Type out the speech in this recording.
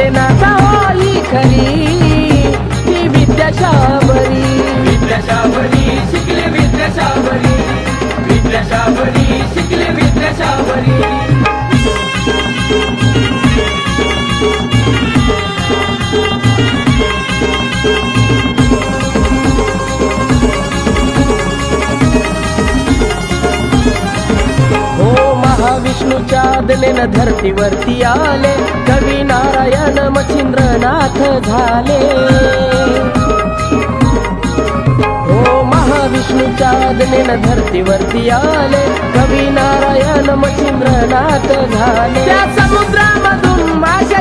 नाथा होई खरी ती विद्याशाबरी. विद्याशाबरी शिकले विद्याशाबरी, विद्याशाबरी शिकले विद्याशाबरी. महाविष्णूच्या आज्ञेने धरतीवरती आले कवी नारायण मच्छिंद्रनाथ झाले. हो महाविष्णूच्या आज्ञेने धरतीवरती आले कवी नारायण मच्छिंद्रनाथ झाले. त्या समुद्रामधून माशाच्या